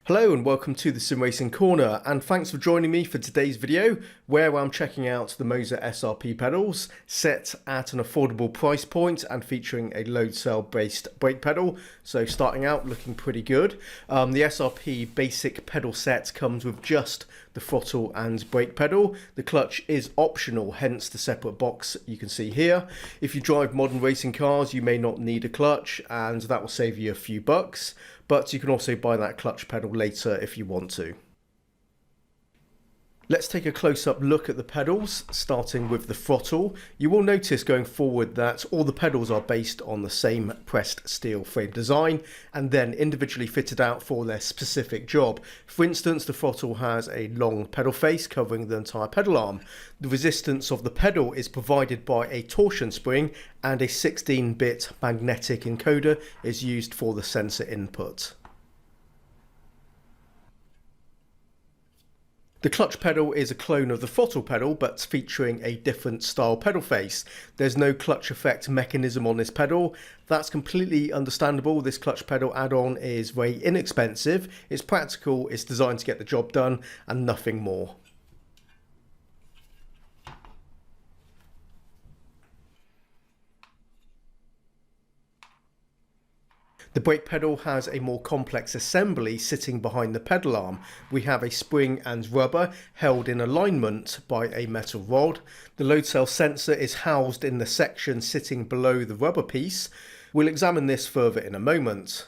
Hello and welcome to the Sim Racing Corner, and thanks for joining me for today's video where I'm checking out the Moza SRP pedals set at an affordable price point and featuring a load cell based brake pedal. So starting out looking pretty good. The SRP basic pedal set comes with just the throttle and brake pedal. The clutch is optional, hence the separate box you can see here. If you drive modern racing cars, you may not need a clutch and that will save you a few bucks. But you can also buy that clutch pedal later if you want to. Let's take a close-up look at the pedals, starting with the throttle. You will notice going forward that all the pedals are based on the same pressed steel frame design and then individually fitted out for their specific job. For instance, the throttle has a long pedal face covering the entire pedal arm. The resistance of the pedal is provided by a torsion spring, and a 16-bit magnetic encoder is used for the sensor input. The clutch pedal is a clone of the throttle pedal, but featuring a different style pedal face. There's no clutch effect mechanism on this pedal. That's completely understandable. This clutch pedal add-on is very inexpensive, it's practical, it's designed to get the job done, and nothing more. The brake pedal has a more complex assembly sitting behind the pedal arm. We have a spring and rubber held in alignment by a metal rod. The load cell sensor is housed in the section sitting below the rubber piece. We'll examine this further in a moment.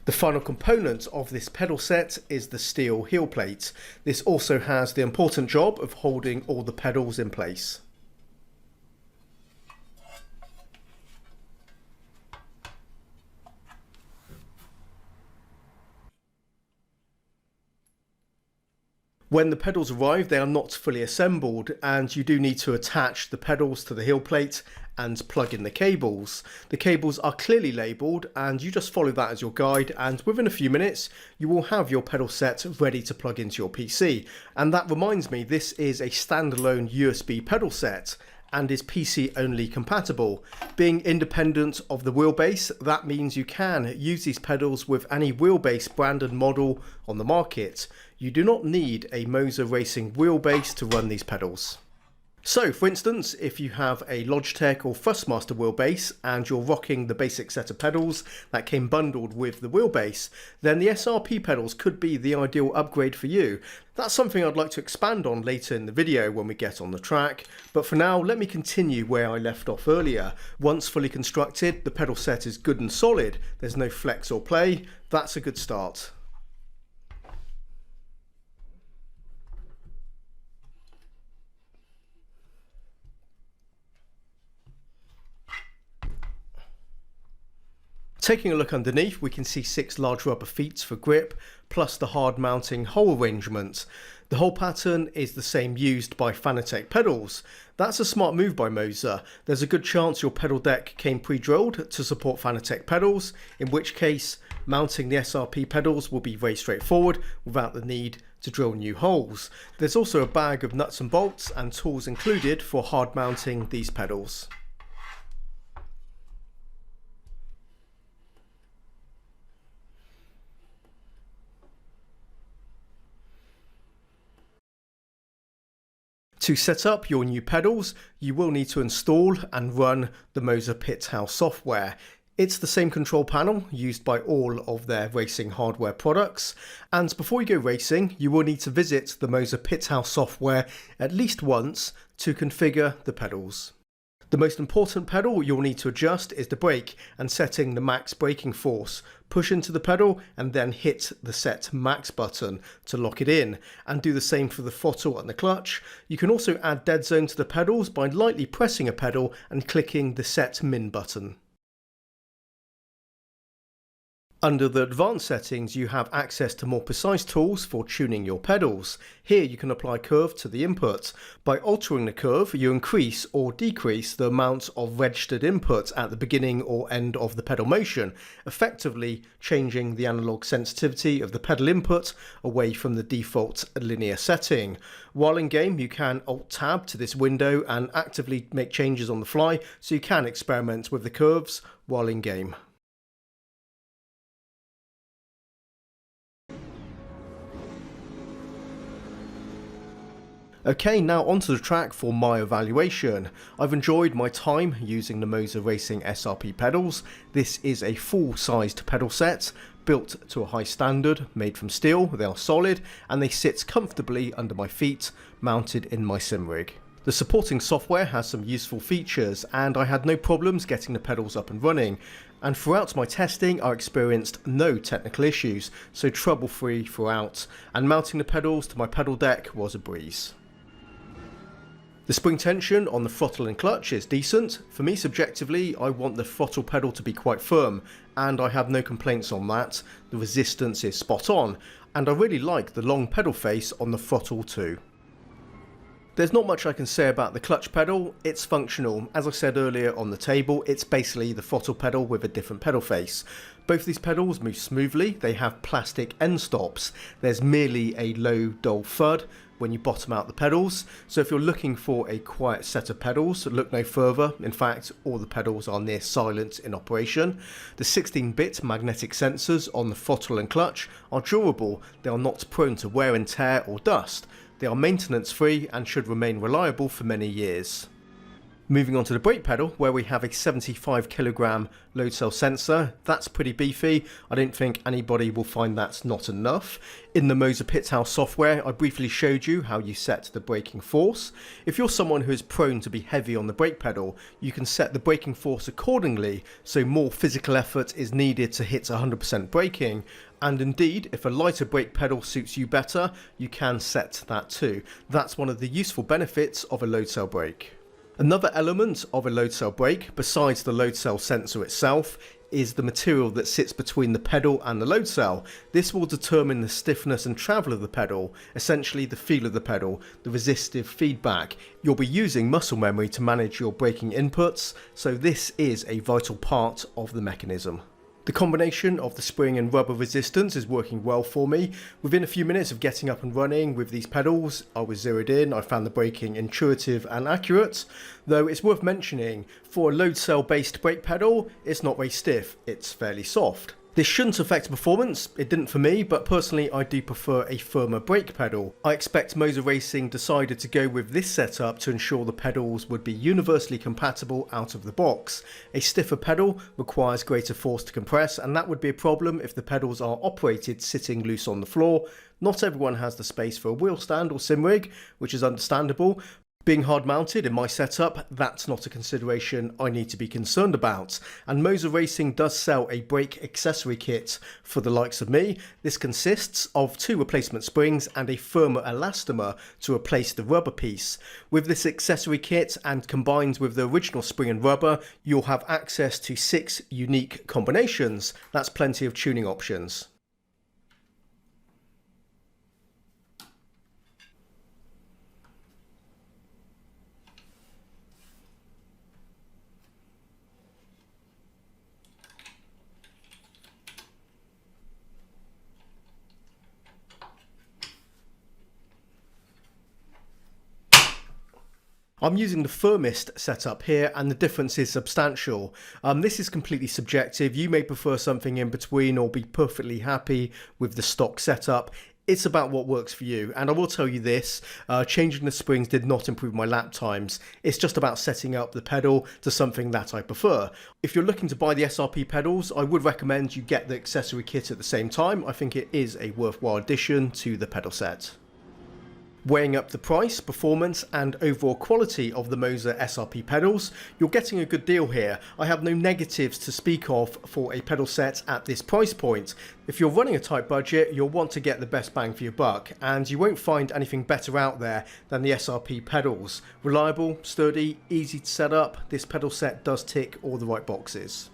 The final component of this pedal set is the steel heel plate. This also has the important job of holding all the pedals in place. When the pedals arrive, they are not fully assembled, and you do need to attach the pedals to the heel plate and plug in the cables. The cables are clearly labelled, and you just follow that as your guide, and within a few minutes you will have your pedal set ready to plug into your PC. And that reminds me, this is a standalone USB pedal set and is PC only compatible. Being independent of the wheelbase, that means you can use these pedals with any wheelbase brand and model on the market. You do not need a Moza Racing wheelbase to run these pedals. So, for instance, if you have a Logitech or Thrustmaster wheelbase and you're rocking the basic set of pedals that came bundled with the wheelbase, then the SRP pedals could be the ideal upgrade for you. That's something I'd like to expand on later in the video when we get on the track, but for now let me continue where I left off earlier. Once fully constructed, the pedal set is good and solid, there's no flex or play. That's a good start. Taking a look underneath, we can see 6 large rubber feet for grip, plus the hard mounting hole arrangement. The hole pattern is the same used by Fanatec pedals. That's a smart move by Moza. There's a good chance your pedal deck came pre-drilled to support Fanatec pedals, in which case mounting the SRP pedals will be very straightforward without the need to drill new holes. There's also a bag of nuts and bolts and tools included for hard mounting these pedals. To set up your new pedals, you will need to install and run the Moza Pit House software. It's the same control panel used by all of their racing hardware products, and before you go racing, you will need to visit the Moza Pit House software at least once to configure the pedals. The most important pedal you'll need to adjust is the brake and setting the max braking force. Push into the pedal and then hit the set max button to lock it in, and do the same for the throttle and the clutch. You can also add dead zone to the pedals by lightly pressing a pedal and clicking the set min button. Under the advanced settings, you have access to more precise tools for tuning your pedals. Here you can apply curve to the input. By altering the curve, you increase or decrease the amount of registered input at the beginning or end of the pedal motion, effectively changing the analog sensitivity of the pedal input away from the default linear setting. While in game, you can Alt-Tab to this window and actively make changes on the fly, so you can experiment with the curves while in game. Okay, now onto the track for my evaluation. I've enjoyed my time using the Moza Racing SRP pedals. This is a full-sized pedal set, built to a high standard, made from steel. They are solid and they sit comfortably under my feet, mounted in my sim rig. The supporting software has some useful features and I had no problems getting the pedals up and running. And throughout my testing I experienced no technical issues, so trouble-free throughout, and mounting the pedals to my pedal deck was a breeze. The spring tension on the throttle and clutch is decent. For me subjectively, I want the throttle pedal to be quite firm, and I have no complaints on that. The resistance is spot on, and I really like the long pedal face on the throttle too. There's not much I can say about the clutch pedal. It's functional. As I said earlier on the table, it's basically the throttle pedal with a different pedal face. Both these pedals move smoothly. They have plastic end stops. There's merely a low dull thud when you bottom out the pedals, so if you're looking for a quiet set of pedals, look no further. In fact, all the pedals are near silent in operation. The 16-bit magnetic sensors on the throttle and clutch are durable. They are not prone to wear and tear or dust. They are maintenance free and should remain reliable for many years. Moving on to the brake pedal, where we have a 75 kilogram load cell sensor. That's pretty beefy. I don't think anybody will find that's not enough. In the Moza Pithouse software, I briefly showed you how you set the braking force. If you're someone who is prone to be heavy on the brake pedal, you can set the braking force accordingly, so more physical effort is needed to hit 100% braking. And indeed, if a lighter brake pedal suits you better, you can set that too. That's one of the useful benefits of a load cell brake. Another element of a load cell brake, besides the load cell sensor itself, is the material that sits between the pedal and the load cell. This will determine the stiffness and travel of the pedal, essentially the feel of the pedal, the resistive feedback. You'll be using muscle memory to manage your braking inputs, so this is a vital part of the mechanism. The combination of the spring and rubber resistance is working well for me. Within a few minutes of getting up and running with these pedals, I was zeroed in. I found the braking intuitive and accurate, though it's worth mentioning, for a load cell based brake pedal, it's not very stiff, it's fairly soft. This shouldn't affect performance, it didn't for me, but personally I do prefer a firmer brake pedal. I expect Moza Racing decided to go with this setup to ensure the pedals would be universally compatible out of the box. A stiffer pedal requires greater force to compress, and that would be a problem if the pedals are operated sitting loose on the floor. Not everyone has the space for a wheel stand or sim rig, which is understandable. Being hard mounted in my setup, that's not a consideration I need to be concerned about. And Moza Racing does sell a brake accessory kit for the likes of me. This consists of 2 replacement springs and a firmer elastomer to replace the rubber piece. With this accessory kit and combined with the original spring and rubber, you'll have access to 6 unique combinations. That's plenty of tuning options. I'm using the firmest setup here and the difference is substantial. This is completely subjective. You may prefer something in between or be perfectly happy with the stock setup. It's about what works for you, and I will tell you this, changing the springs did not improve my lap times. It's just about setting up the pedal to something that I prefer. If you're looking to buy the SRP pedals, I would recommend you get the accessory kit at the same time. I think it is a worthwhile addition to the pedal set. Weighing up the price, performance and overall quality of the Moza SRP pedals, you're getting a good deal here. I have no negatives to speak of for a pedal set at this price point. If you're running a tight budget, you'll want to get the best bang for your buck, and you won't find anything better out there than the SRP pedals. Reliable, sturdy, easy to set up, this pedal set does tick all the right boxes.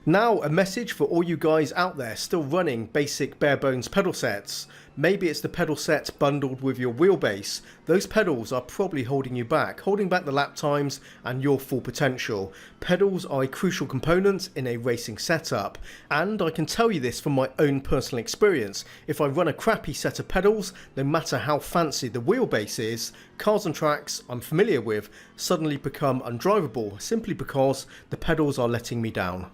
Now, a message for all you guys out there still running basic bare bones pedal sets. Maybe it's the pedal set bundled with your wheelbase. Those pedals are probably holding you back, holding back the lap times and your full potential. Pedals are a crucial component in a racing setup, and I can tell you this from my own personal experience. If I run a crappy set of pedals, no matter how fancy the wheelbase is, cars and tracks I'm familiar with suddenly become undrivable simply because the pedals are letting me down.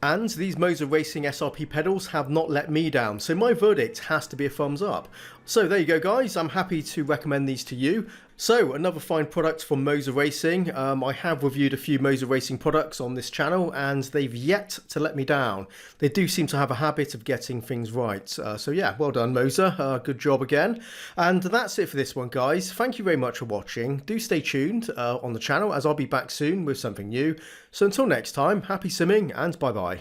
And these Moza Racing SRP pedals have not let me down, so my verdict has to be a thumbs up. So there you go guys, I'm happy to recommend these to you. So another fine product from Moza Racing. I have reviewed a few Moza Racing products on this channel and they've yet to let me down. They do seem to have a habit of getting things right. So yeah, well done Moza, good job again. And that's it for this one guys. Thank you very much for watching. Do stay tuned on the channel as I'll be back soon with something new. So until next time, happy simming and bye bye.